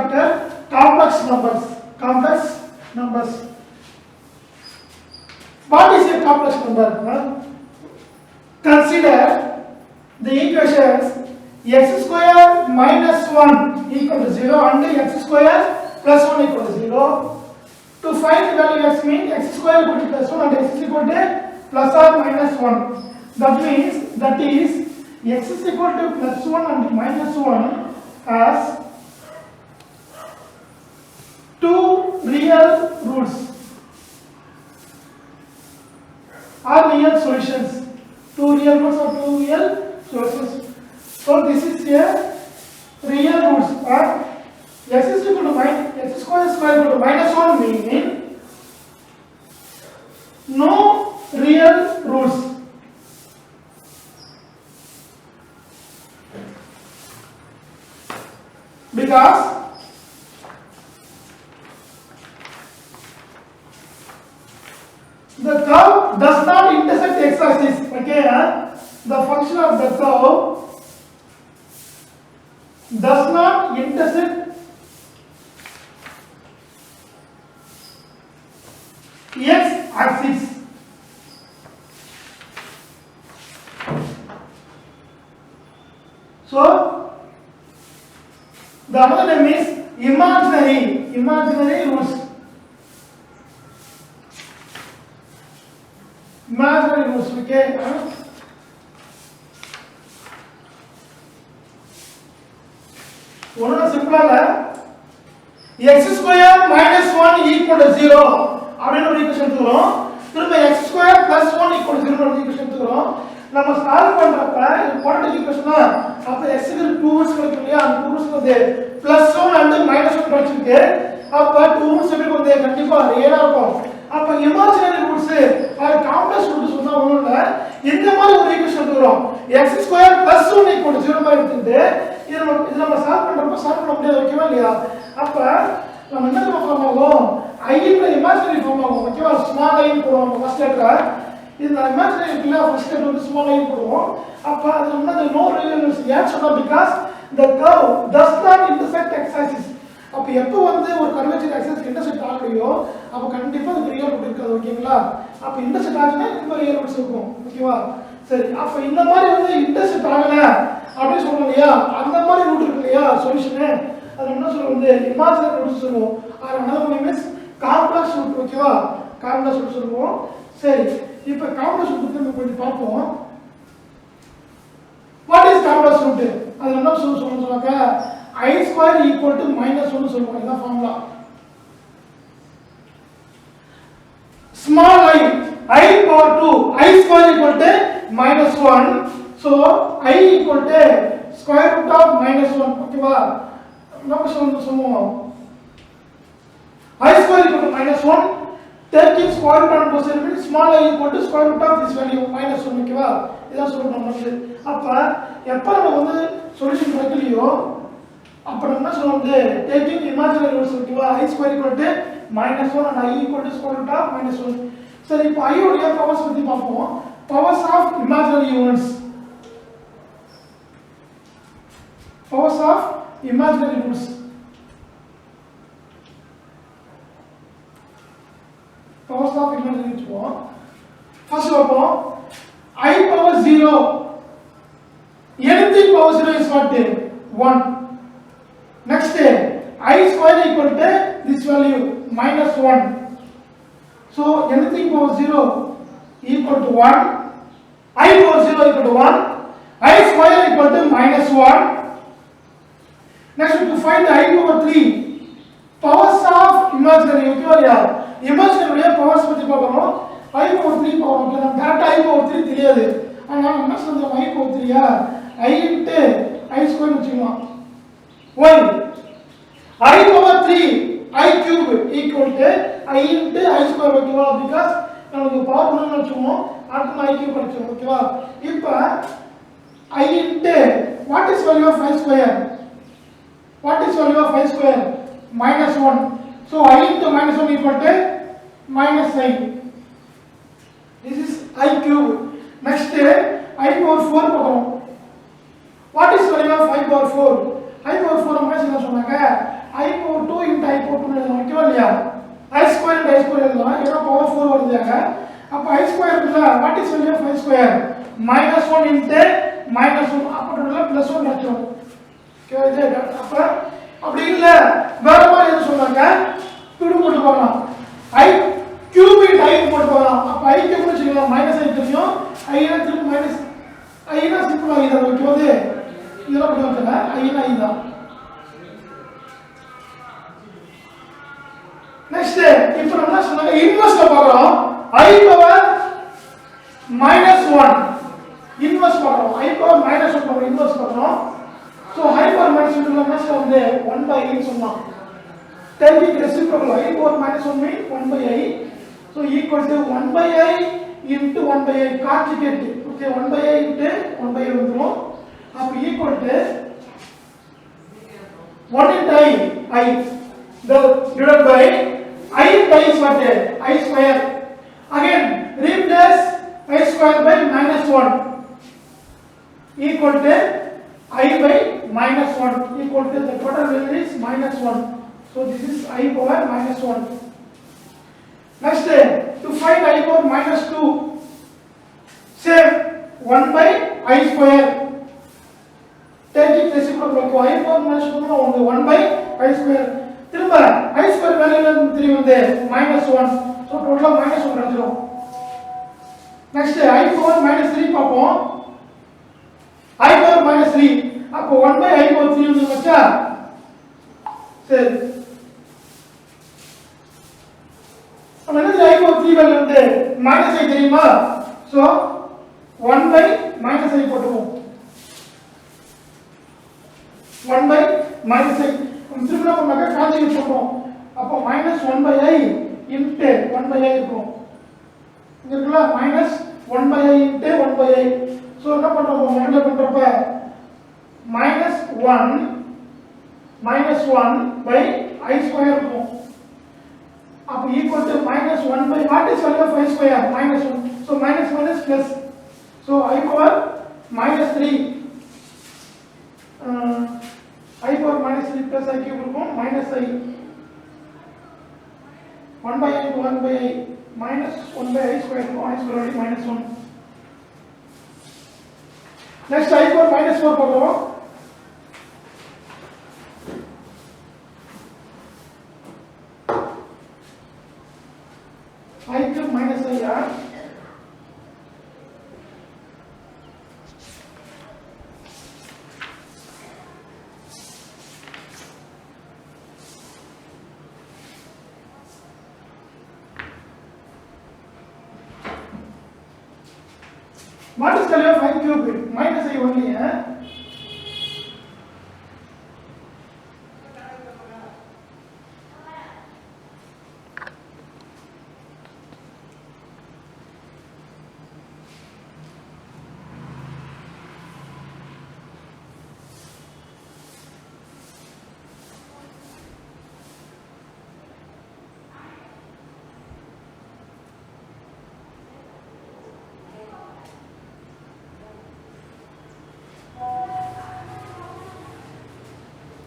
chapter complex numbers. Complex numbers. What is a complex number? Consider the equations x square minus 1 equal to 0 and x square plus 1 equal to 0. To find the value x means x square equal to plus 1 and x is equal to plus or minus 1. That means that is x is equal to plus 1 and minus 1 has two real roots or real solutions. Two real roots or two real solutions. So this is a real roots or x is equal to minus x square equal to minus 1 meaning no real roots. Because the curve does not intersect x axis. Okay, the function of the curve does not intersect x axis. So the other name is imaginary roots. Imaginary roots, okay? One simple x square minus 1 equal to 0 அப்படின்னு ஒரு equation எடுத்துக்கிறோம். திரும்ப x square plus 1 equal to 0 ஒரு equation எடுத்துக்கிறோம். நம்ம solve பண்றப்ப இது quadratic ஈக்குவேஷனா அப்ப x க்கு 2 ரூட்ஸ் கிடைக்கும் இல்லையா? அந்த 2 ரூட்ஸ் வந்து +1 and -1 கிடைச்சிருக்கு. அப்ப 2 ரூட்ஸ் எப்படி வந்து கண்டிப்பா ரியலா இருக்கும். அப்ப imaginary roots R complex roots சொன்னா ஒண்ணும் இல்ல. இந்த மாதிரி ஒரு ஈக்குவேஷன் எடுத்துக்கிறோம். x square plus 1 equal to 0 மாதிரி எடுத்துட்டு இது நம்ம சால்வ் பண்றப்ப சால்வ் பண்ண முடியாது ஓகேவா இல்லையா? அப்ப நம்ம என்ன ஃபார்ம் ஆகும்? I ன்ற இமேஜினரி ஃபார்ம் ஆகும் ஓகேவா? ஸ்மால் i போடுவோம் ஃபர்ஸ்ட் லெட்டர். இது நான் இமேஜினரி இருக்குல ஃபர்ஸ்ட் லெட்டர் வந்து ஸ்மால் i போடுவோம். அப்ப அது என்னது நோ ரியல்ஸ் ஏன் சொன்னா because the curve does not intersect x axis. அப்ப எப்போ வந்து ஒரு கர்வேச்சர் ஆக்சிஸ் இன்டர்செக்ட் ஆகலையோ அப்ப கண்டிப்பா அது ரியல் ரூட் இருக்காது ஓகேங்களா? அப்ப இன்டர்செக்ட் ஆச்சுனா இந்த ரியல் ரூட்ஸ் இருக்கும் ஓகேவா? சரி அப்ப இந்த மாதிரி வந்து இன்டர்செக்ட் ஆகல அப்படி சொல்றோம் இல்லையா? அந்த மாதிரி ரூட் இருக்கு இல்லையா சொல்யூஷன் அது என்ன சொல்றோம் வந்து இமேஜினரி ரூட்ஸ் சொல்லுவோம். Or another name is complex root ஓகேவா? காம்ப்ளெக்ஸ் ரூட் சொல்லுவோம். சரி இப்போ காம்ப்ளெக்ஸ் ரூட் பத்தி நம்ம கொஞ்சம் பார்ப்போம். What is complex root? அது என்ன சொல்லுவாங்க I square equal to minus 1 சொல்லுவோம். இதான் formula. Small I power 2 I square equal to minus 1. So I equal to square root of minus 1 ஓகேவா? நம்ம சொல்லுவோம் I square equal to minus 1 taking square root on both sides means small I equal to square root of this value minus 1 ஓகேவா? இதான் சொல்றோம் நம்ம. அப்ப எப்ப நம்ம வந்து சொல்யூஷன் கிடைக்கலையோ அப்ப நம்ம என்ன சொல்லுவோம் taking imaginary roots ஓகேவா? I square equal to minus 1 and I equal to square root of minus 1. சரி இப்போ I உடைய பவர்ஸ் பத்தி பார்ப்போம். Powers of imaginary units. Powers of imaginary roots. Powers of imaginary roots. First பார்ப்போம் I power 0. Anything power 0 is what? 1. Next I square equal to this value minus 1. So anything power 0 equal to 1. I power 0 equal to 1. I square equal to minus 1. Next to find I power 3. Powers of imaginary okay imaginary powers பத்தி பார்க்கணும். I power 3 power okay நம்ம கரெக்ட்டா I power 3 தெரியாது. ஆனா நம்ம என்ன சொல்றோம் I power 3 I into I square வெச்சுக்கலாம். Why? I power 3 I cube equal to I into I square ஓகேவா? because நமக்கு பவர் பண்ணனும்னு வெச்சுவோம் அடுத்து I cube படிச்சோம் ஓகேவா? இப்போ I into what is value of I square? What is value of I square? Minus 1. So I into minus 1 equal to minus I. This is I cube. Next I power 4 போறோம். What is value of I power 4? I power 4 நம்ம என்ன சொன்னாங்க I எழுதலாம் ஓகேவா இல்லையா I square and I square எழுதலாம் ஏன்னா power 4 வருதுங்க அப்ப I square இருக்குல்ல what is value of I square -1 into -1 அப்படினா +1 ஆச்சும் ஓகேவா இது அப்ப அப்படி இல்ல வேற மாதிரி எது சொன்னாங்க பிடு போட்டு போகலாம் I cube into I போட்டு போகலாம் அப்ப I cube னு சொல்லுங்க -I தெரியும் I னா திரும்ப மைனஸ் I னா சிம்பிளா இது ஓகேவா இதெல்லாம் அப்படி வரல I னா இதுதான் நெக்ஸ்ட் இப்போ நம்ம என்ன சொன்னாங்க இன்வெர்ஸ்ல பார்க்கறோம் I பவர் -1 இன்வெர்ஸ் பார்க்கறோம் I பவர் -1 பவர் இன்வெர்ஸ் பார்க்கறோம் சோ I பவர் -1 ல என்ன வந்து 1/i ன்னு சொன்னோம் take it reciprocal I power -1 mean 1/i so equal to 1/i into 1/i conjugate okay 1/i into 1/i வந்துரும் அப்ப equal to 1 into I the divided by I by is what I square again replace I square by -1 equal to I by -1 equal to the total value is -1 so this is I power -1 next to find I power -2 same 1 by I square take it reciprocal I power -2 only 1 by I square திரும்ப I square வேல்யூல இருந்து திரும்பி வந்து -1 so டோட்டலா -1 கிடைச்சிரும் next I power -3 பாப்போம் I power -3 அப்போ 1 by I power 3 வந்து வச்சா சரி அப்ப என்ன I power 3 வேல்யூ வந்து -i தெரியுமா so 1 by -i போட்டுவோம் 1 by -i திரும்ப நம்ம கான்ஜுகேட் பண்றோம் அப்ப -1/i into 1/i இருக்கும் இங்க இருக்குல -1/i into 1/i சோ என்ன பண்றோம் மல்டிப்ளை பண்றப்ப -1 by I இருக்கும் அப்ப equal to -1 by what is value of I square -1 so minus minus plus so I power -3 I power -3 plus I cube இருக்கும் -i 1/i into 1/i -1/i square இருக்கும் I square only -1 next I power -4 போடுறோம் I cube -i r what is the value of I cube -i only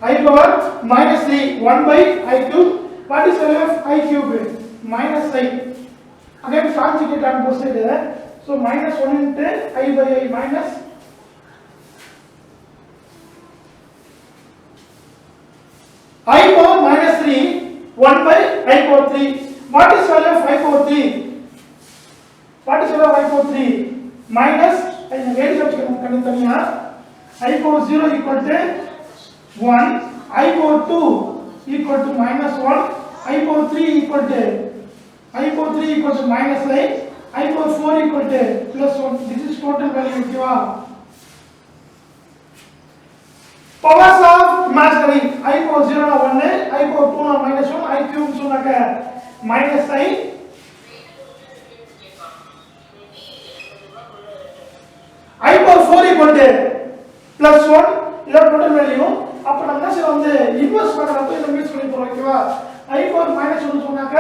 I power -3 1 by I cube what is the value of I cube -i again conjugate on both sides so -1 into I by I minus I power -3 1 by I power 3 what is the value of I power 3 what is the value of I power 3 minus I வேறு வச்சுக்கணும் தனித்தனியா I power 0 equal to 1 I power 2 equal to -1 I power 3 equal to I power 3 equals to -i I power 4 equal to +1 this is total value okay powers of imaginary I power 0 na 1 I power 2 na -1 I cube சொன்னாக்க -i I power 4 equal to +1 இதோட total value அப்ப நம்ம என்ன செய்யலாம் வந்து inverse பண்றப்ப இத use பண்ணி போறோம் ஓகேவா I power -1 சொன்னாக்க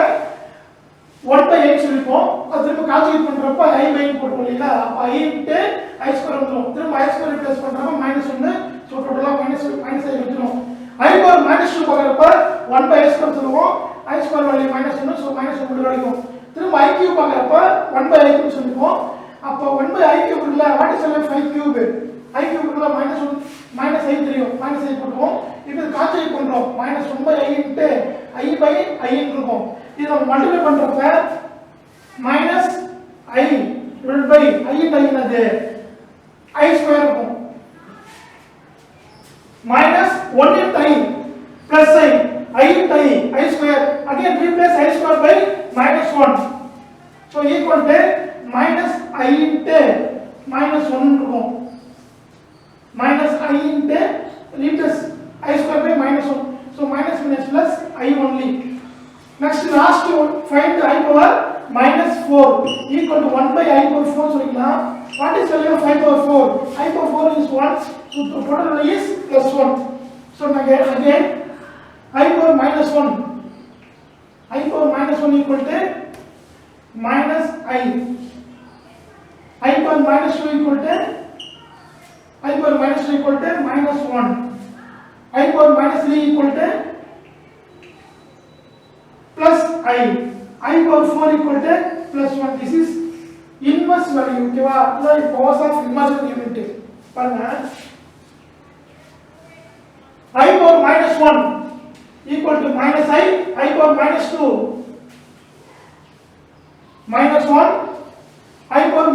1/8 சொல்லிப்போம் அது திரும்ப கால்குலேட் பண்றப்ப I by போடுவோம் இல்லையா அப்ப I into I square வந்துரும் திரும்ப I square ரிப்ளேஸ் பண்றப்ப -1 சோ டோட்டலா -i வந்துரும் I power -2 போறப்ப 1/i i ஸ்கொயர் சொல்லுவோம் i ஸ்கொயர் வேல்யூ -1 சோ -1 கிடைக்கும் திரும்ப i கியூப் பார்க்கறப்ப 1 i கியூப் சொல்லுவோம் அப்ப 1 i கியூப் இல்ல what is 5 cube i cube இல்ல -1 i தெரியும் -i போடுவோம் இப்போ கான்ஜுகேட் பண்றோம் -1 i into i by i இருக்கும் இத மல்டிப்ளை பண்றப்ப -i divided by i into i என்னது i ஸ்கொயர் இருக்கும் -1 into i plus I into I square again replace I square by -1 so equal to minus I into -1 இருக்கும் -I into replace I square by -1 so -1 plus I only next last one find I power -4 equal to 1 by I power 4 சொல்லிக்கலாம் what is value of I power 4 I power 4 is 1 so the total value is +1 so again I power -1 I power -1 equal to minus I power -2 equal to I power -2 equal to -1 I power -3 equal to plus I power 4 equal to +1 this is inverse value ஓகேவா இது powers of imaginary unit பாருங்க I power -1 equal to I power -2 -1 I power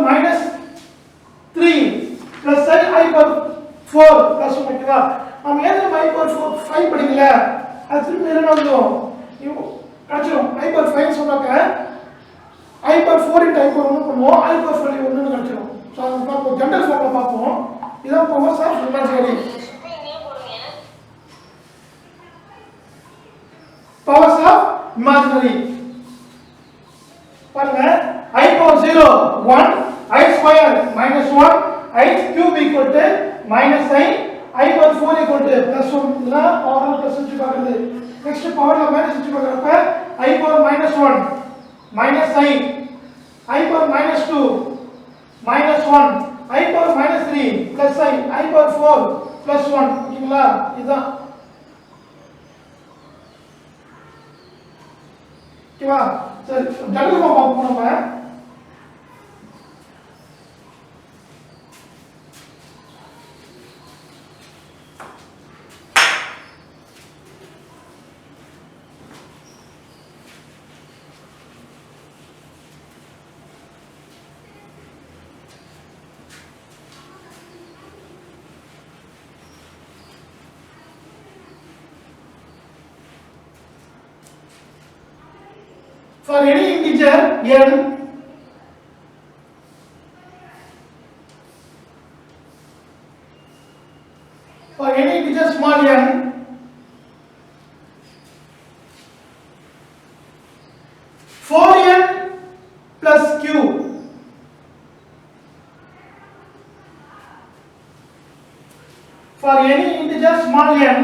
-3 plus I power 4 plus ஓகேவா நாம ஏன் I power 4 5 படிக்கல அது திரும்ப என்ன ஆகும் இப்போ கழிச்சிரும் I power 5 சொன்னாக்க I power 4 into I power 1 பண்ணுவோம் I power 4 1 ன்னு கழிச்சிரும் சோ அது பாப்போம் ஜெனரல் ஃபார்முலா பாப்போம் இதான் powers of imaginary powers of imaginary பாருங்க I power 0 1 I square -1 I cube equal to -i power 4 equal to +1 இதெல்லாம் பவர்ல ப்ளஸ் வச்சு பார்க்கிறது நெக்ஸ்ட் பவர்ல மைனஸ் வச்சு பார்க்கறப்ப I power -1 I power -2 -1 I power -3 plus I power 4 +1 ஓகேங்களா இதுதான் ஓகேவா சரி ஜெனரல் ஃபார்ம் பார்ப்போம் நம்ம for any integer n for any integer small n for n plus q for any integer small n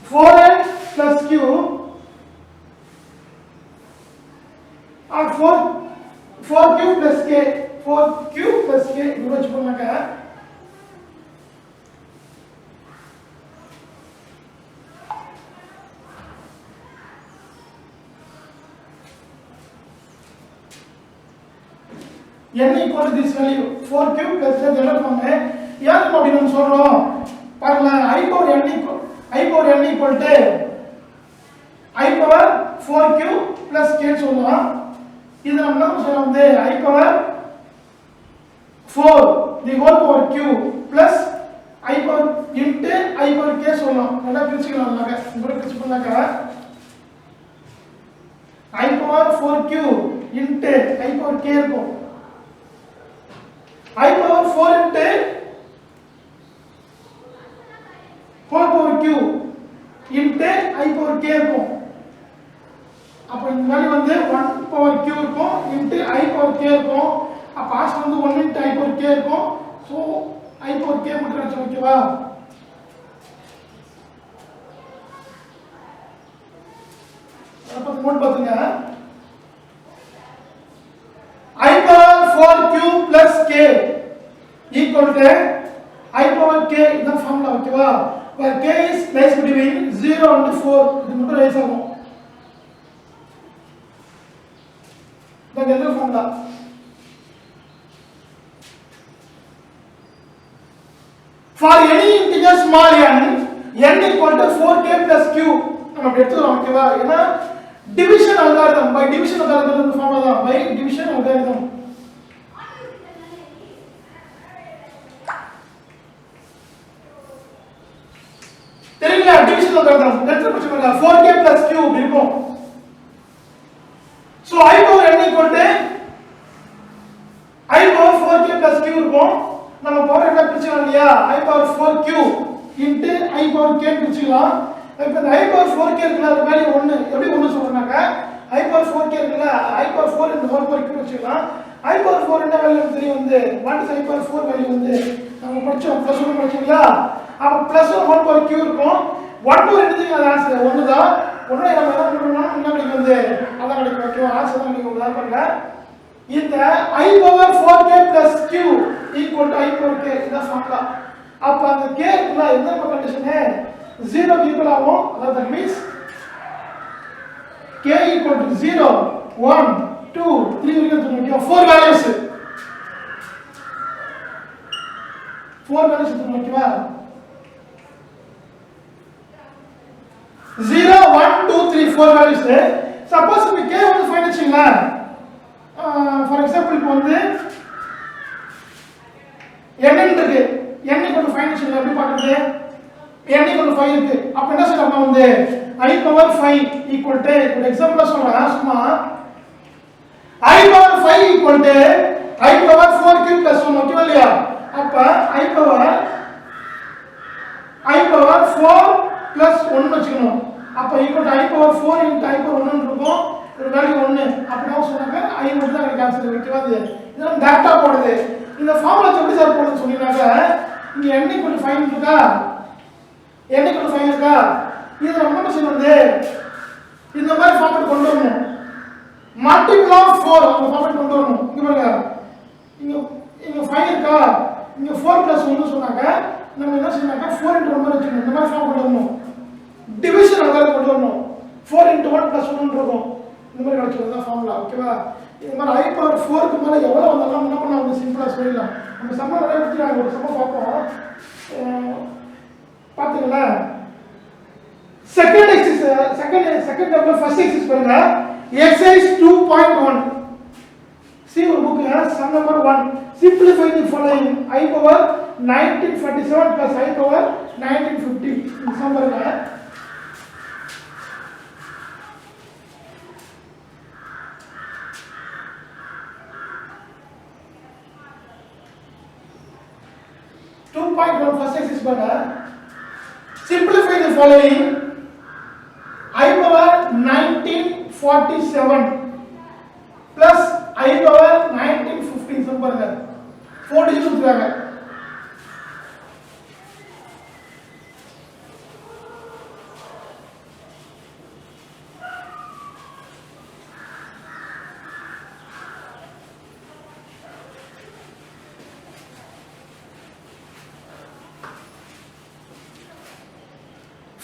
4n plus q or 4q plus k 4q plus k இது வச்சுக்கோங்க n equal to this value 4q plus k எழுதுவாங்க ஏன் அப்படி நம்ம சொல்றோம் பாருங்க I power n equal to I power 4q plus k சொல்லலாம் இது நம்ம என்ன சொல்றோம் வந்து I power 4 the whole power q plus I power into I power k சொல்லலாம் நல்லா பிரிச்சுக்கலாம் நாங்க இப்படி பிரிச்சு பண்ணாக்க I power 4q into I power k இருக்கும் I power 4 into 4 power q into I power k இருக்கும் அப்ப இந்த வேல்யூ வந்து 1 power q இருக்கும் into I power k இருக்கும் அப்ப ஆஸ் வந்து 1 into I power k இருக்கும் சோ I power k மட்டும் வெச்சு ஓகேவா அப்ப நோட் பாத்துங்க I power 4q plus k equal to I power k இந்த ஃபார்முலா ஓகேவா where k is placed between 0 and 4 இது மட்டும் ரைஸ் ஆகும் இந்த general formula for any integer small n equal to 4k plus q நம்ம எடுத்துறோம் ஓகேவா ஏனா division algorithm by division algorithm இந்த ஃபார்முலா தான் by division algorithm தெரியல division algorithm எடுத்து படிச்சோம்ல 4k plus q இருக்கும் so I power n equal to I power 4k plus q இருக்கும் நம்ம பவர் என்ன பிரிச்சலாம் இல்லையா I power 4q into I power k பிரிச்சலாம் இப்போ இந்த I power 4k இருக்குல அது வேல்யூ 1 எப்படி 1 சொல்றனாக்க I power 4k இருக்குல I power 4 இந்த whole power q பிரிச்சலாம் I power 4 என்ன வேல்யூ தெரியும் வந்து what is I power 4 value வந்து நம்ம படிச்சோம் +1 படிச்சோம்ல அப்ப +1 whole power q இருக்கும் 1 2 எடுத்தீங்க அது ஆன்சர் 1 தான் 1 நம்ம என்ன பண்ணனும்னா என்ன கிடைக்கும் வந்து அதான் கிடைக்கும் ஓகேவா ஆன்சர் தான் கிடைக்கும் உதாரணம் பண்ணுங்க இந்த I power 4k plus q equal to I power k இதான் ஃபார்முலா அப்ப அந்த k இருக்குல என்ன கண்டிஷன் 0 ஈக்குவல் ஆகும் that means k equal to 0 1 2 3 வரைக்கும் சொல்லுங்க 4 values 4 values சொல்லுங்க 0 1 2 3 4 values suppose we k வந்து ஃபைண்ட் பண்ணிச்சீங்களா for example இப்போ வந்து n இருக்கு n = 5 வச்சுங்க எப்படி பார்க்கிறது n = 5 இருக்கு அப்ப என்ன செய்யலாம் வந்து I power 5 equal to ஒரு எக்ஸாம்பிள் சொல்றேன் சும்மா I power 5 equal to I power 4q plus 1 ஓகேவா இல்லையா அப்ப I power 4 plus 1 வச்சுக்கணும் அப்ப equal to I power 4 into I power 1 இருக்கும் ஒரு வேல்யூ 1 அப்படினா சொன்னாங்க I மட்டும் தான் கேன்சல் ஓகேவா இதெல்லாம் டேட்டா போடுது இந்த ஃபார்முலா எப்படி சார் போடுதுன்னு சொன்னீங்கனாக்க இங்க n = 5 இருக்கா n = 5 இருக்கா இது நம்ம என்ன செய்யறது இந்த மாதிரி ஃபார்முலா கொண்டு வரணும் மல்டிபிள் ஆஃப் 4 அந்த ஃபார்முலா கொண்டு வரணும் இங்க பாருங்க இங்க 5 இருக்கா இங்க 4 + 1 சொன்னாங்க நம்ம என்ன செய்யணும்னா 4 * 1 வச்சுக்கணும் இந்த மாதிரி ஃபார்ம் கொண்டு வரணும் டிவிஷன் அல்காரிதம் கொண்டு வரணும் 4 * 1 + 1 இருக்கும் இந்த மாதிரி கிடைச்சது தான் ஃபார்முலா ஓகேவா இந்த மாதிரி I power 4 க்கு மேல எவ்வளவு வந்தாலும் என்ன பண்ணலாம் வந்து சிம்பிளா சொல்லிடலாம் நம்ம சம்ம நிறைய எடுத்துறாங்க ஒரு சம்ம பார்ப்போம் பாத்தீங்களா செகண்ட் லெவல் ஃபர்ஸ்ட் எக்ஸர்சைஸ் பாருங்க எக்ஸர்சைஸ் 2.1 see ஒரு book sum number 1 simplify the following I power 1947 plus I power 1950 இந்த சம் பாருங்க first exercise பாருங்க simplify the following I power 1947 plus I power 1915 some பாருங்க 4 டிஜிட் கொடுத்துறாங்க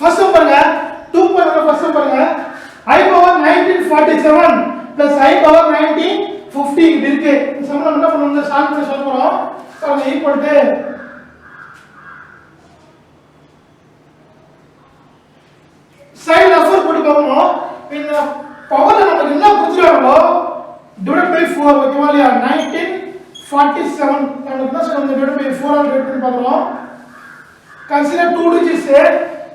first sum பாருங்க 2.1 first sum பாருங்க I power 1947 plus I power 1950 இது இருக்கு இந்த சம் நம்ம என்ன பண்ணனும் சால்வ் பண்ணி சொல்ல போறோம் பாருங்க ஈக்குவல் டு சைடு ரெஃபர் பண்ணி பார்க்கணும் இந்த பவர்ல நமக்கு என்ன கொடுத்துறாங்களோ டிவைட் பை 4 ஓகேவா இல்லையா 1947 நமக்கு என்ன சொல்றது டிவைட் பை 4 ஆல் டிவைட் பண்ணி பார்க்கறோம் consider two digits here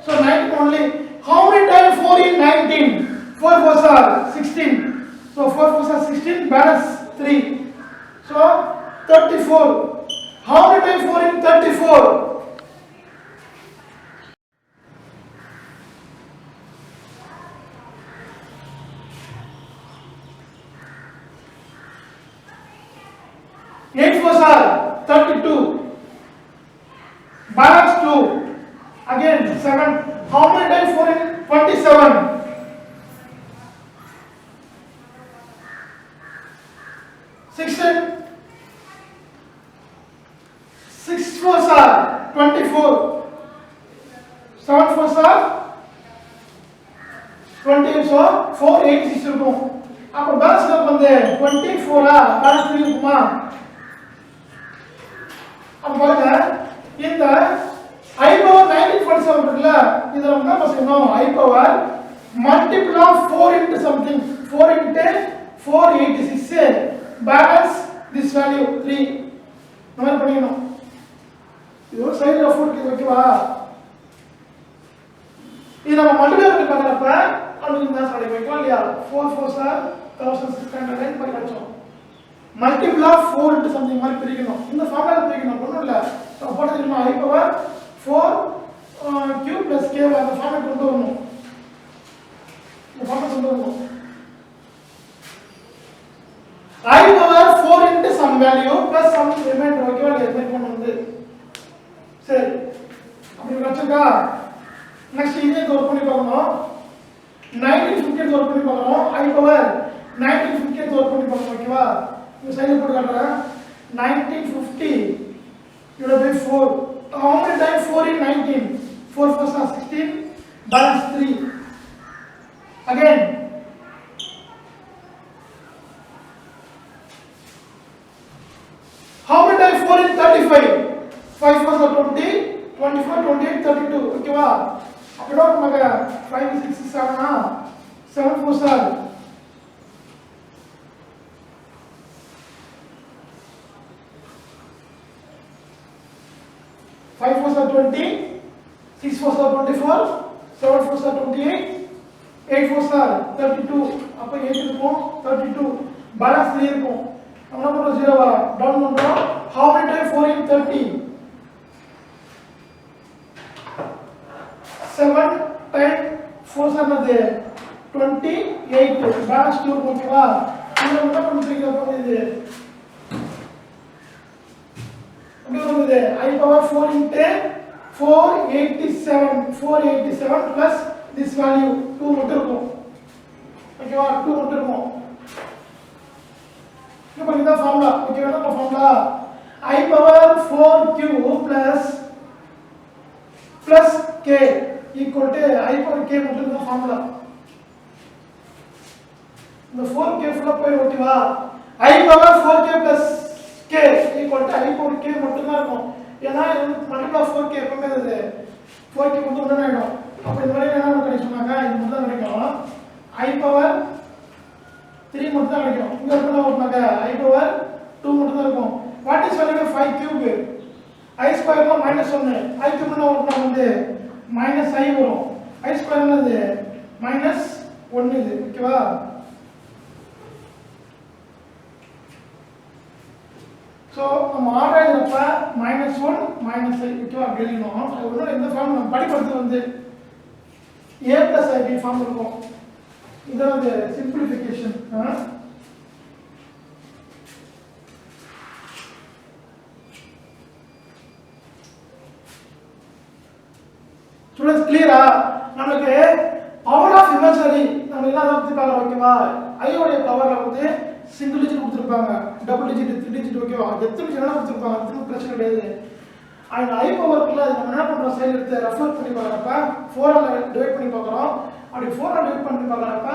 so 19 only how many times 4 in 19 4 4s are 16 so 4 4s are 16 balance 3 so 34 how many times 4 in 34 8 4s are 32 balance 2 again 7 how many times 4 in 27 16 6 4s are 24 7 4s are 20 so 486 இருக்கும். அப்ப balance வந்து 24 balance 3 இருக்குமா? அப்ப பாருங்க இந்த I power 1947 இருக்குல்ல இத நம்ம என்ன செய்யணும் I power multiple of 4 into something 4 into 486 balance this value 3 நம்ம பண்ணிக்கணும். இது ஒரு சைடுல 4 ஓகேவா? இது நம்ம மல்டிப்ளை பண்ணி பார்க்கறப்ப நமக்கு இந்த ஆன்சர் கிடைக்கும் இல்லையா 4 4s are 1609 பண்ணி படிச்சோம். மல்டிபிள் ஆஃப் 4 into something மாதிரி பிரிக்கணும். இந்த ஃபார்முலா பிரிக்கணும் ஒண்ணும் இல்ல. அப்ப தெரியுமா I power 4 q plus k அந்த ஃபார்முலா கொண்டு வரணும். இந்த ஃபார்முலா கொண்டு வரணும். I power 4 into some value plus some remainder ஓகேவா இல்லையா பண்ண வந்து சரி அப்படி வச்சுக்கா நெக்ஸ்ட் இதே ஒரு பண்ணி பார்க்கணும் 1950 ஒரு பண்ணி பார்க்கணும் I power 1950 ஒரு பண்ணி பார்க்கணும் ஓகேவா இந்த சைடுல போட்டு காட்டுறேன் 1950 divided by 4 how many times 4 in 19 4 4s are 16 balance 3 again how many times 4 in 35 5 4s are 20 24 28 32 ஓகேவா அப்படா நமக்கு 5 6 7 7 4s are 5 4s are 20 6 4s are 24 7 4s are 28 8 4s are 32 அப்ப 8 இருக்கும் 32 பேலன்ஸ் 3 இருக்கும் நம்ம என்ன பண்றோம் 0 டவுன் பண்றோம் how many times 4 in 30 7 times 4s are 28 balance 2 இருக்கும் ஓகேவா இங்க என்ன பண்றீங்க இது I power 4 into 487 plus this value 2 மட்டும் இருக்கும் ஓகேவா 2 மட்டும் இருக்கும் இப்போ இந்த ஃபார்முலா ஓகேவா இந்த formula I power 4q plus k equal to I power k மட்டும் இந்த ஃபார்முலா இந்த 4k ஃபுல்லா போய் ஓகேவா I power 4k plus k equal to I power k மட்டும் தான் இருக்கும் ஏனா மல்டிபிள் ஆஃப் 4k எப்பவுமே அது 4k மட்டும் ஒண்ணா ஆயிடும் அப்ப இந்த மாதிரி என்ன கிடைக்கும் சொன்னாங்க இது மட்டும் தான் கிடைக்கும் I power 3 மட்டும் தான் கிடைக்கும் இங்க என்ன வரும்னாக்க I power 2 மட்டும் தான் இருக்கும் what is value 5 cube I square னா -1 I cube னா வரும்னா வந்து -i வரும் I square என்னது -1 இது ஓகேவா So, நம்ம ஆராயறப்ப -1 -i ஓகேவா எழுதணும் அது ஒண்ணு இந்த ஃபார்ம் நம்ம படிக்கிறது வந்து a + ib ஃபார்ம் இருக்கும் இதான் அந்த சிம்பிளிஃபிகேஷன் ஸ்டூடண்ட்ஸ் கிளியரா நமக்கு பவர் ஆஃப் இமேஜினரி நம்ம என்ன பத்தி பார்க்கறோம் ஓகேவா i உடைய பவர்ல வந்து சிங்கிள் டிஜிட் கொடுத்திருப்பாங்க டபுள் டிஜிட் 3 டிஜிட் ஓகேவா எத்தனை டிஜிட் கொடுத்திருப்பாங்க அது பிரச்சனை கிடையாது அந்த I பவர்க்குள்ள நம்ம என்ன பண்றோம் சைடு எடுத்து ரெஃபர் பண்ணி பார்க்கறப்ப 4 ஆல டிவைட் பண்ணி பார்க்கறோம் அப்படி 4 ஆல டிவைட் பண்ணி பார்க்கறப்ப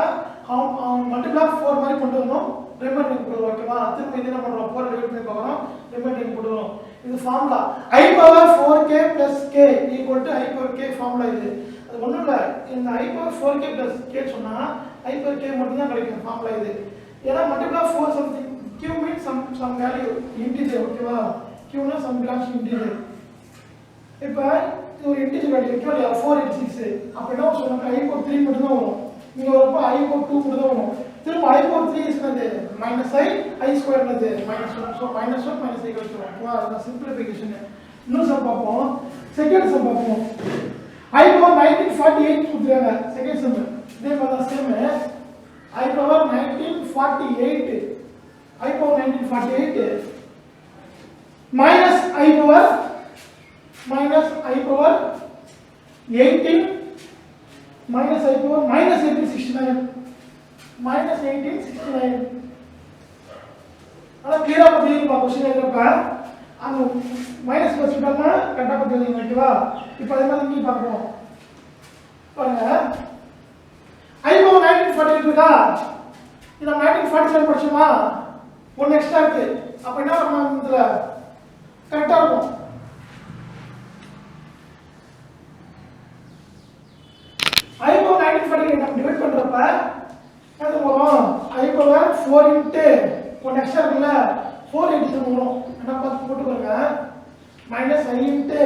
மல்டிபிள் ஆஃப் 4 மாதிரி கொண்டு வரணும் ரிமைனிங் போடுறோம் ஓகேவா திரும்ப இது என்ன பண்றோம் 4 ஆல டிவைட் பண்ணி பார்க்கறோம் ரிமைனிங் போடுறோம் இது formula I power 4k + k = I power k formula இது அது ஒண்ணும் இல்ல இந்த I பவர் 4k + k சொன்னா I பவர் k மட்டும் தான் கிடைக்கும் ஃபார்முலா இது ஏனா multiple of 4 something q means some value integer ஓகேவா q னா some belongs to integer இப்போ இது ஒரு integer வேல்யூ ஓகேவா 486 அப்ப என்ன சொல்றாங்க I பவர் 3 மட்டும் தான் வரும் இங்க வரப்ப I பவர் 2 மட்டும் தான் வரும் திரும்ப I பவர் 3 என்னது -i square என்னது -1 so -1 -i கிடைக்கும் ஓகேவா அது சிம்பிளிஃபிகேஷன் இன்னும் சம் பார்ப்போம் செகண்ட் சம் பார்ப்போம் I பவர் 1948 கொடுத்துறாங்க செகண்ட் சம் இதே மாதிரி தான் same I power 1948 I power 1948 minus I power 18 minus I power -1869 -1869 அத கிளியரா புரியுதுப்பா क्वेश्चन எழுதுறப்ப அந்த மைனஸ் வச்சுட்டோம்னா கரெக்ட்டா புரியுதுங்க ஓகேவா இப்போ அதே மாதிரி இங்க பார்ப்போம் பாருங்க I புரியுதா? இது நம்ம 1947 படிச்சோமா? ஒன்னு எக்ஸ்ட்ரா இருக்கு. அப்ப என்ன பண்ணலாம் இதுல? கரெக்டா இருக்கும். I power 1948 நம்ம டிவைட் பண்றப்ப என்ன வரும்? I power 4 into ஒன்னு எக்ஸ்ட்ரா இருக்குல்ல 480 வரும். என்ன பார்த்து போட்டு பாருங்க. மைனஸ் I into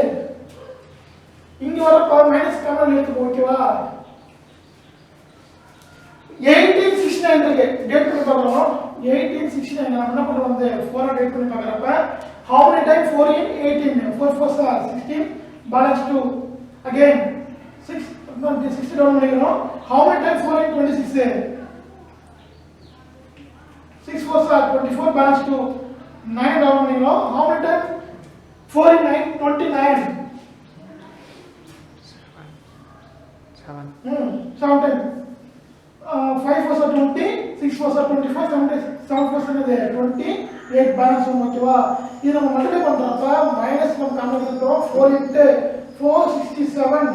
இங்க வர பவர் மைனஸ் காமன் எடுத்து ஓகேவா? 1869 இருக்கு. டேட் பண்ணி பார்க்கறோம். 1869 நாம என்ன பண்றோம் வந்து 4 டேட் பண்ணி பார்க்கறப்ப how many time 4 in 18 4 4 are 16 balance 2 again 6 60 down பண்ணிக்கிறோம். how many time 4 in 26 6 4 are 24 balance 2 9 down பண்ணிக்கிறோம். how many time 4 in 9 29 7 time 5 4 are 20 6 4 are 24 7 4 என்னது 28 பேலன்ஸ் ஓகேவா? இது நம்ம மல்டிப்ளை பண்றப்ப மைனஸ் நம்ம காமன் எடுக்கிறோம் 4 into 467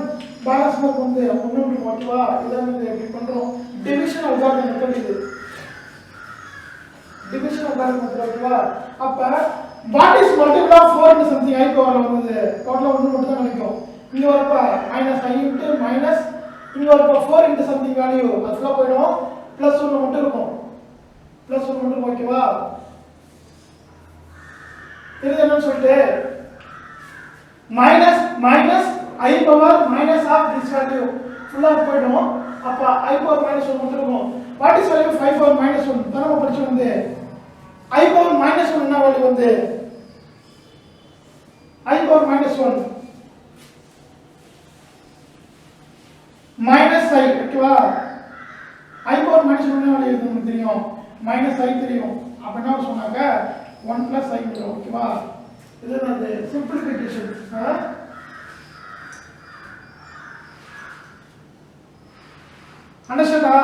பேலன்ஸ் நமக்கு வந்து 1 ஓகேவா? இதான் வந்து எப்படி பண்றோம்? டிவிஷன் அல்காரிதம் மெத்தட் இது. டிவிஷன் அல்காரிதம் மெத்தட் ஓகேவா? அப்ப what is multiple of 4 into something I பவர்ல வந்து டோட்டலா 1 மட்டும் தான் கிடைக்கும். இங்க வரப்ப மைனஸ் I into மைனஸ் இங்க வரப்ப 4 into something வேல்யூ அதுல போய்டும் பிளஸ் 1 மட்டும் இருக்கும். பிளஸ் 1 மட்டும் ஓகேவா? இது என்னன்னு சொல்லிட்டு minus minus I power minus of this value ஃபுல்லா போய்டும். அப்ப I பவர் மைனஸ் 1 மட்டும் இருக்கும். What is value 5 power minus 1 தரமா படிச்சு வந்து I பவர் மைனஸ் 1 என்ன வேல்யூ வந்து I power minus 1 minus I ஓகேவா? I பவர் மைனஸ் 1 என்ன வேல்யூ நமக்கு தெரியும் மைனஸ் I தெரியும். அப்ப என்ன சொன்னாங்க 1 plus I வரும் ஓகேவா? இது என்னது சிம்பிளிஃபிகேஷன். அண்டர்ஸ்டாண்டா?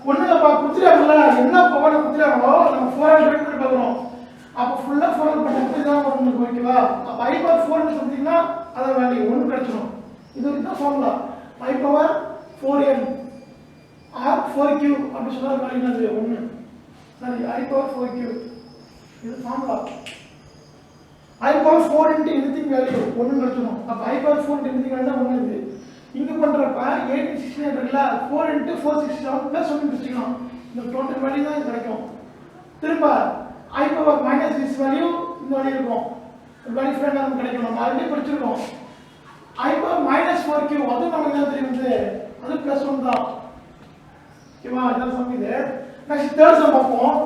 ஒண்ணுல குத்திராங்கல என்ன பவர் குத்திராங்களோ நம்ம 4 டிவைட் பண்ணி பார்க்கறோம். அப்ப ஃபுல்லா 4 பண்ணி தான் வரும் ஓகேவா? அப்ப I பவர் 4 சொல்றீங்கன்னா அத வேல்யூ 1 கிடைச்சிரும். இது இதுதான் formula. I power 4n or 4q அப்படி சொன்னா வேல்யூ என்னது 1. சரி I பவர் 4q இது formula. I power 4 into anything value 1 கிடைச்சிரும். அப்ப I power 4 into anything value 1 இது. இங்க பண்றப்ப 1869 இருக்குல்ல 4 into 467 plus 1 பிரிச்சுக்கலாம். இந்த டோட்டல் வேல்யூ தான் கிடைக்கும். திரும்ப I power minus this value இந்த வேல்யூ இருக்கும். வேல்யூ ஃப்ரெண்ட் நமக்கு கிடைக்கும். நம்ம ஆல்ரெடி படிச்சிருக்கோம். I பவர் மைனஸ் 4q அது நமக்கு என்ன தெரியுது? அது பிளஸ் 1 தான். ஓகேவா? இதான் சம் இது. நெக்ஸ்ட் தேர்ட் சம் பார்ப்போம்.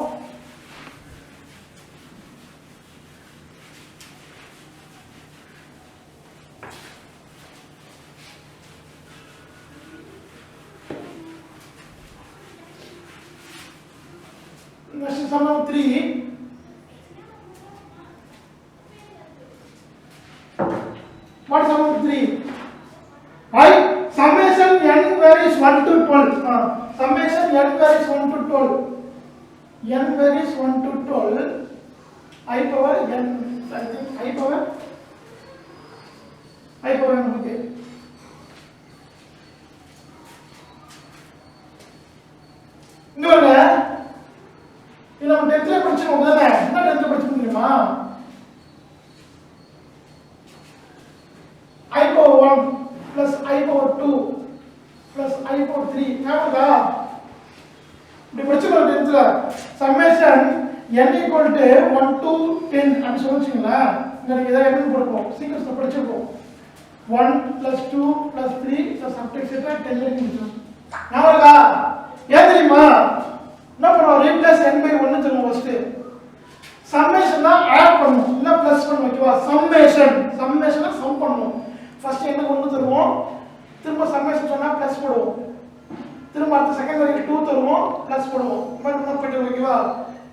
Next sum of 3. What is sum of 3? I summation n varies 1 to 12. Summation n varies 1 to 12. N varies 1 to 12. I power n. I think I power n. Okay. இன்னொரு இது நம்ம 10th ல படிச்சோம் தானே? என்ன 10th ல படிச்சோம் தெரியுமா? I power 1 plus I power 2 plus I power 3 ஞாபகம்டா? இப்படி படிச்சோம் 10th ல summation n equal to 1 to 10 அப்படி சொல்லுவீங்களா? இங்க நீங்க இத எப்படி போடுறோம்? சீக்வென்ஸ்ல படிச்சிருக்கோம். 1 plus 2 plus 3 plus up to etc 10 வரைக்கும் முடிச்சோம். ஞாபகம்டா? ஏன் தெரியுமா? என்ன பண்ணுவோம்? ரீப்ளேஸ் n by 1 சொல்லுவோம் ஃபர்ஸ்ட். சம்மேஷன் தான் ஆட் பண்ணுவோம் இல்ல பிளஸ் பண்ணுவோம் ஓகேவா? சம்மேஷனை சம் பண்ணுவோம். ஃபர்ஸ்ட் என்ன 1 தருவோம். திரும்ப சம்மேஷன் சொன்னா பிளஸ் போடுவோம். திரும்ப அடுத்த செகண்ட் வரைக்கும் 2 தருவோம் பிளஸ் போடுவோம். இந்த மாதிரி போயிட்டு ஓகேவா?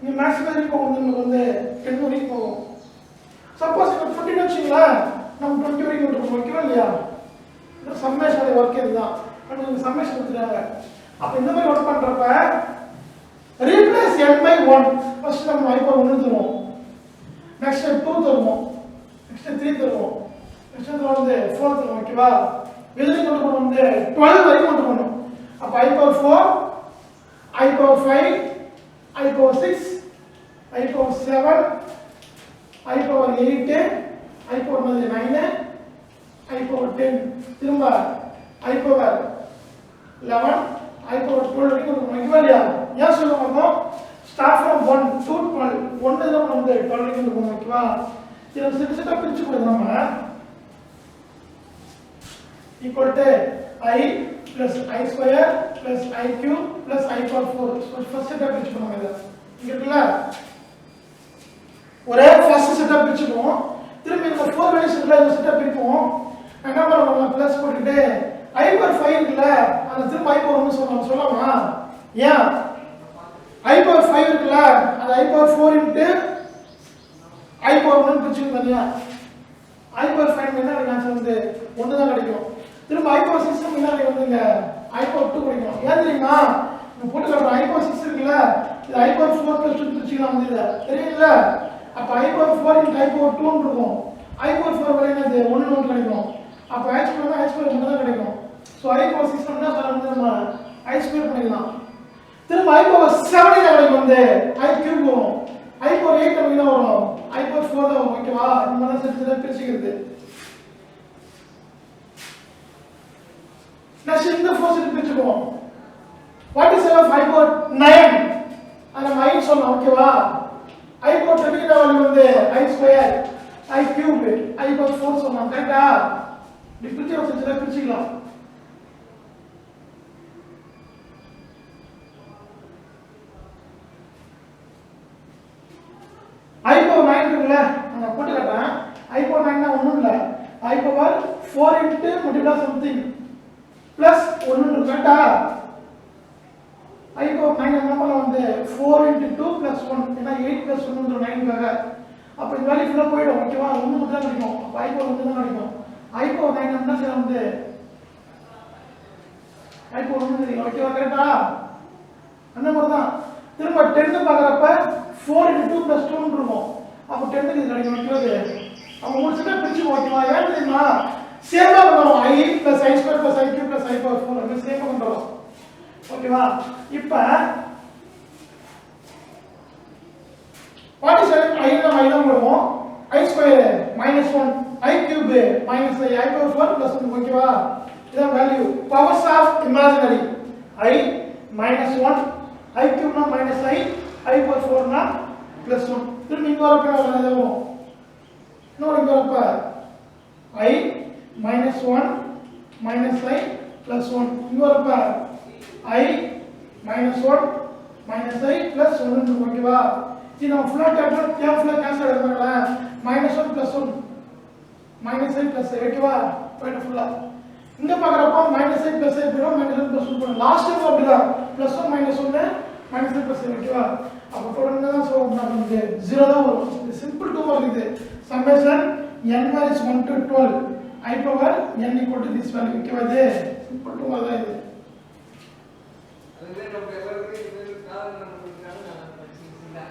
நீ மேக்ஸிமம் வரைக்கும் நமக்கு வந்து 10 வரைக்கும் போகும். சப்போஸ் இது 15 வச்சீங்களா நம்ம 20 வரைக்கும் விட்டுருவோம் ஓகேவா இல்லையா? இந்த சம்மேஷனோட வர்க் இதுதான். அந்த சம்மேஷன் கொடுத்துறாங்க. அப்ப இந்த மாதிரி வர்க் பண்றப்ப replace n by 1 first நம்ம I பவர் 1 தருவோம். next 2 தருவோம். next 3 தருவோம். next வந்து 4 தருவோம் ஓகேவா? வெளிய கொண்டு போறோம் வந்து 12 வரைக்கும் கொண்டு போறோம். அப்ப I power 4 I 5 I power 6 I power 7 I power 8 I power 9 I power 10 திரும்ப I power 11 I power 12 வரைக்கும் நமக்கு இல்லையா ஏன் சொல்லுவாங்க ஸ்டார்ட் ஃப்ரம் 1 to 12 1 தான் வந்து 12 வரைக்கும் இருக்கும் ஓகேவா இத சிட்டா பிரிச்சு போடுங்க நம்ம equal to I plus I square plus I cube plus I power 4 first setup பிரிச்சு பண்ணுங்க இத இங்க இருக்குல ஒரே ஃபர்ஸ்ட் செட்டப் பிரிச்சுப்போம் திரும்ப இந்த 4 வேல்யூ செட்ல இந்த செட்டப் பிரிப்போம் என்ன பண்ணுவோம் பிளஸ் போட்டுட்டு I power 5 இருக்குல அந்த திரும்ப I power 1 சொல்லலாமா ஏன் I power 5 இருக்குல அது I power 4 into I power 1 பிரிச்சு தனியா I power 5 என்ன ஆன்சர் வந்து 1 தான் கிடைக்கும் திரும்ப I power 6 என்ன வந்துங்க I power 2 கிடைக்கும் ஏன் தெரியுமா நம்ம போட்டு காட்டுற I power 6 இருக்குல இது I power 4 plus 2 பிரிச்சுக்கலாம் வந்து இல்ல தெரியும்ல அப்ப I power 4 into I power 2 ன்னு இருக்கும் I power 4 வரை என்னது 1 கிடைக்கும் அப்ப I square 1 தான் கிடைக்கும் சோ I power 6 என்ன சொல்றது நம்ம I square பண்ணிக்கலாம் திரும்ப I power 7 கிடைக்கும் வந்து I cube வரும் I power 8 நமக்கு என்ன வரும் I power 4 தான் வரும் ஓகேவா இந்த மாதிரி செட் பிரிச்சுக்கிறது next இந்த 4 set பிரிச்சுப்போம் what is of I power 9 அந்த 9 சொல்லலாம் ஓகேவா I power 10 க்கு வேல்யூ வந்து I square I cube I power 4 சொல்லலாம் கரெக்ட்டா டிஃபரன்ஷியல் செட் பிரிச்சுக்கலாம் I power 9 இருக்குல நான் போட்டு காட்டுறேன் I power 9 னா ஒண்ணும் இல்ல I power 4 into multiply something plus 1 இருக்கு கரெக்ட்டா I power 9 என்ன பண்ணலாம் வந்து 4 into 2 plus 1 ஏனா 8 plus 1 ன்ற 9 காக அப்ப இந்த வேல்யூ ஃபுல்லா போய்டும் ஓகேவா 1 மட்டும் தான் கிடைக்கும் அப்ப I power 1 தான் கிடைக்கும் I power 9 என்ன செய்யலாம் வந்து I power 1 தெரியும் ஓகேவா கரெக்ட்டா அந்த மாதிரி தான் திரும்ப 10 பார்க்கறப்ப 4 into 2 plus 2 ன்னு இருக்கும் அப்ப 10 க்கு இது கிடைக்கும் ஓகேவா அப்ப மூணு செட்டா பிரிச்சு ஓகேவா ஏன் தெரியுமா சேமா பண்ணுவோம் I plus I square plus I cube plus I power 4 அப்படி சேமா பண்றோம் ஓகேவா இப்ப what is I நம்ம I தான் போடுவோம் I square minus 1 I cube minus I power 4 plus 1 ஓகேவா இதான் value powers of imaginary I minus 1 I cube na minus I power 4 na plus 1 திரும்ப இங்க வரப்ப என்ன வரும் இன்னொரு இங்க வரப்ப I minus 1 minus I plus 1 இங்க வரப்ப I minus 1 minus I plus 1 ஓகேவா இது நம்ம ஃபுல்லா டேப்ல ஃபுல்லா cancel எடுக்கறோம்ல minus 1 plus 1 minus I plus I ஓகேவா போய்ட்டு ஃபுல்லா இங்க பார்க்கறப்ப minus I plus I போறோம் minus 1 plus 1 போறோம் லாஸ்ட் டைம் அப்படிதான் plus 1 minus 1 minus 1 plus 1 ஓகேவா அப்ப டோட்டல் தான் சோ நமக்கு 0 தான் வரும் இது சிம்பிள் 2 மார்க் இது summation n minus 1 to 12 I power n equal to this value ஓகேவா இது சிம்பிள் 2 மார்க் தான் இது அதுவே நம்ம எல்லாரும் இது காரணம் நமக்கு படிச்சிருந்தா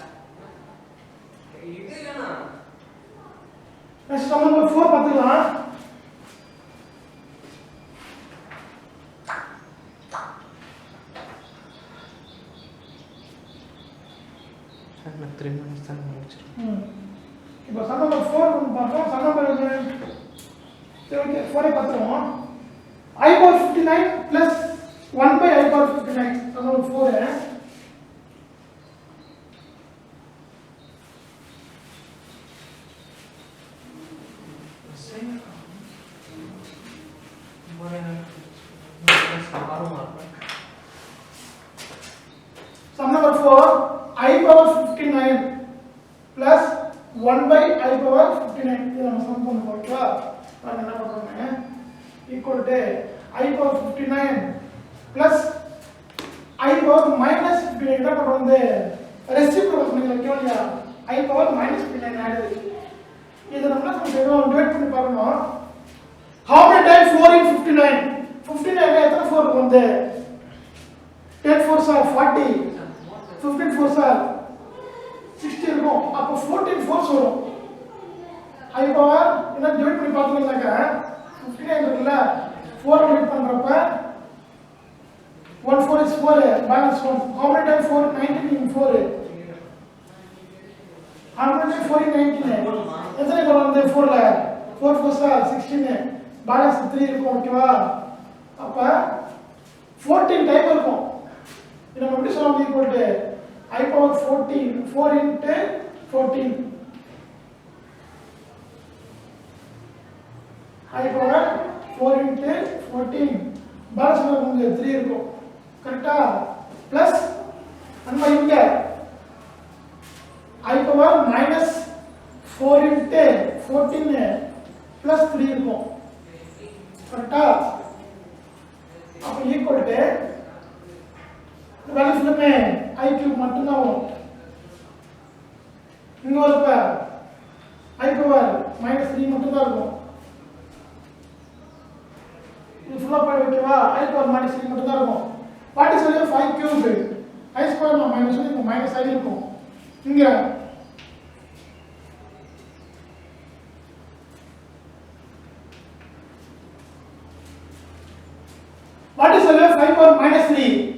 இது ஏனா நெக்ஸ்ட் சம் நம்பர் 4 பார்த்துக்கலாம் நான் 3 மினிட்ஸ் தான் முடிச்சிருக்கேன் இப்போ சம் நம்பர் 4 பார்த்தோம் சம் நம்பர் சரி okay 4 பார்த்துறோம் I power 59 plus 1 by I power 59 sum number 4 Sum number 4 I power 59 plus 1 by I power 59 இது நம்ம சம் பண்ணுவோம் ஓகேவா பாருங்க என்ன பண்றோம்னா equal to I power 59 plus I power minus 59 என்ன பண்றோம் வந்து ரெசிப்ரோக்கல் பண்ணிக்கலாம் ஓகேவா I power minus 59 ஆடுது இத நம்ம கொஞ்சம் டிவைட் பண்ணி பார்க்கணும் how many times 4 in 59 59 எத்தனை 4 இருக்கும் வந்து 10 4s are 40 15 4s are 60 இருக்கும் அப்ப 14 4s வரும் I power என்ன டிவைட் பண்ணி பார்த்தீங்கன்னாக்க 59 இருக்குல்ல 4 டிவைட் பண்றப்ப 1 4 is 4 minus 1. How many times 4? 19 in 4. How many times 4 in 19? எத்தனை கொண்டு வந்து 4 ல 4 4 16 balance 3 இருக்கும் ஓகேவா அப்ப 14 டைம் இருக்கும் இது நம்ம எப்படி சொல்லலாம் equal to I power 14 4 into 14 I power 4 into 14 balance நமக்கு 3 இருக்கும் கரெக்ட்டா பிளஸ் நம்ம இங்க I power minus 4 into 14 plus 3 இருக்கும் கரெக்ட்டா அப்ப ஈக்குவல் டு வேல்யூ ஃபுல்லுமே I cube மட்டும் தான் வரும் இங்க வரப்ப I power minus 3 மட்டும் தான் இருக்கும் இது ஃபுல்லா போய் ஓகேவா I power minus 3 மட்டும் தான் இருக்கும் what is value of I cube I square னா minus 1 இங்க minus I இருக்கும் இங்க what is value of I power minus 3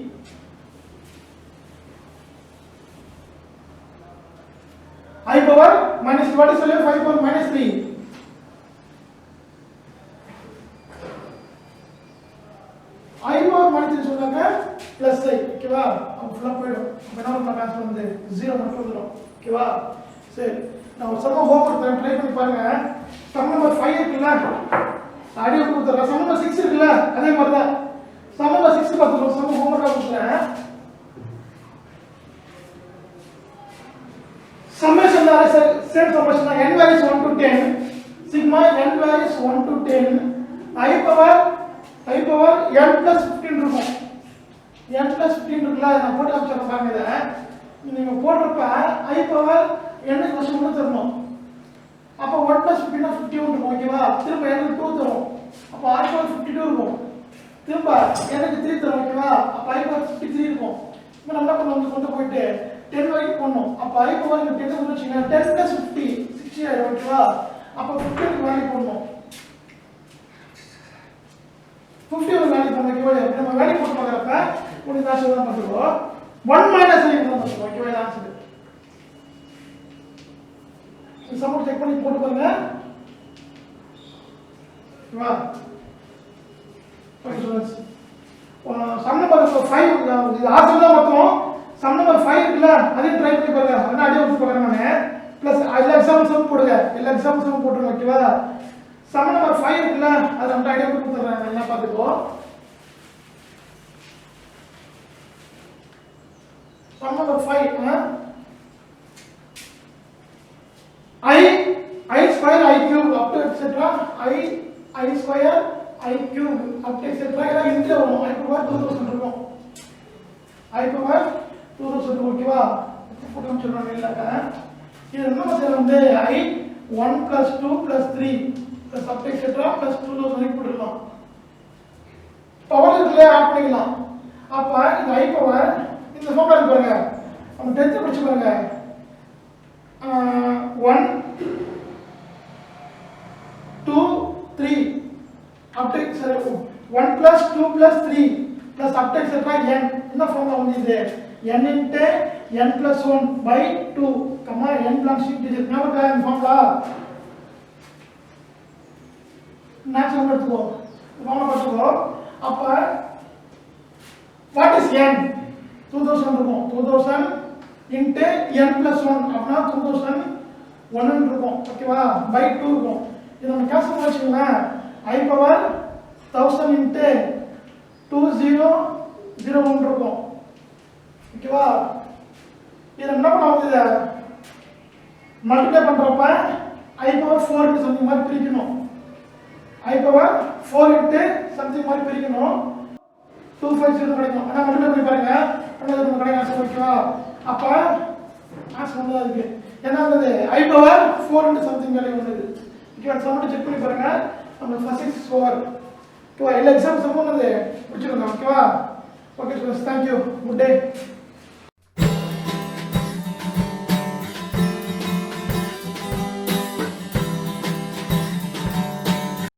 I power minus what is value of I power minus 3 I power minus 3 சொன்னாங்க plus I ஓகேவா அப்ப ஃபுல்லா போய்டும் அப்ப என்ன நம்ம ட்ரான்ஸ்ஃபர் வந்து 0 மட்டும் வந்துரும் ஓகேவா சரி நான் ஒரு சம ஹோம்வொர்க் தரேன் ட்ரை பண்ணி பாருங்க சம் நம்பர் 5 இருக்குல்ல ஆடியோ கொடுத்துறேன் சம் நம்பர் 6 இருக்குல்ல அதே மாதிரி தான் சம் நம்பர் 6 பார்த்துறோம் சம் ஹோம்வொர்க்கா கொடுத்துறேன் summation is same summation n values 1 to 10 sigma n values 1 to 10 I power n plus 15 இருக்கும் n plus 15 இருக்குல நான் போட்டு காமிச்சறேன் பாருங்க இத நீங்க போடுறப்ப I power n க்கு ஃபர்ஸ்ட் 1 தரணும் அப்ப 1 plus 15 னா 51 இருக்கும் ஓகேவா திரும்ப n க்கு 2 தரும் அப்ப I power 52 இருக்கும் திரும்ப n க்கு 3 தரும் ஓகேவா அப்ப I power 53 இருக்கும் இப்போ நம்ம என்ன பண்ணனும் கொண்டு போயிட்டு 10 வரைக்கும் போடணும் அப்ப I power க்கு 10 வந்துச்சுனா 10 plus 50 60 ஆயிடும் ஓகேவா அப்ப 50 க்கு வேல்யூ போடணும் 50 க்கு வேல்யூ போடணும் ஓகேவா நம்ம வேல்யூ போட்டு பார்க்கறப்ப ஒரு ஆன்சர் தான் பண்ணுவோம் 1 minus 3 தான் பண்ணுவோம் ஓகேவா இது ஆன்சர் இந்த சம் செக் பண்ணி போட்டு பாருங்க வா ஓகே ஸ்டூடண்ட்ஸ் சம் நம்பர் 5 இது ஆன்சர் தான் மொத்தம் சம் நம்பர் 5 இருக்குல அதையும் ட்ரை பண்ணி பாருங்க அத அப்படியே வந்து பாருங்க நானே பிளஸ் எல்லா எக்ஸாம்பிள்ஸும் போடுங்க எல்லா எக்ஸாம்பிள்ஸும் போட்டுருங்க ஓகேவா சம் நம்பர் 5 இருக்குல அத நம்ம ஐடியா கொடுத்துறேன் என்ன பாத்துக்கோ sum number 5 I square I cube up to etc I square I cube up to etc எல்லாம் இன்ட் வரும் I power 2000 இருக்கும் I power 2000 ஓகேவா போட்டு சொல்றாங்க இல்லங்க இது என்ன செய்யணும் வந்து I 1 plus 2 plus 3 plus up to etc plus 2000 போட்டுறலாம் power இதுல ஆட் பண்ணிக்கலாம் அப்ப இந்த I power இந்த ஃபார்முலா பாருங்க நம்ம 10th படிச்சு பாருங்க 1 2 3 up to sorry 1 plus 2 plus 3 plus up to etc n இந்த ஃபார்முலா வந்து இது n into n plus 1 by 2 comma n belongs to integer நமக்கு இந்த ஃபார்முலா நேச்சுரல் எடுத்துக்கோ ஃபார்முலா எடுத்துக்கோ அப்ப what is n 2000 இருக்கும் 2000 into n plus 1 அப்படினா 2001 இருக்கும் ஓகேவா by 2 இருக்கும் இது நம்ம கேன்சல் பண்ணி வச்சுக்கோங்க I power 1000 into 2001 இருக்கும் ஓகேவா இது என்ன பண்ணுவோம் இத மல்டிப்ளை பண்றப்ப I power 4 க்கு சம்திங் மாதிரி பிரிக்கணும் I power 4 into சம்திங் மாதிரி பிரிக்கணும் 250 கிடைக்கும் அத மல்டிப்ளை பண்ணி பாருங்க அப்புறம் நம்ம கிடைக்கும் ஓகேவா அப்ப ஆன்சர் வந்து இருக்கு என்ன வந்து I power 4 into something value வந்தது ஓகே சம் செக் பண்ணி பாருங்க நம்ம ஃபர்ஸ்ட் 6 ஓவர் ஓகே எல்லா எக்ஸாம்ஸ் சம் பண்ணது முடிச்சிருங்க ஓகேவா okay students thank you good day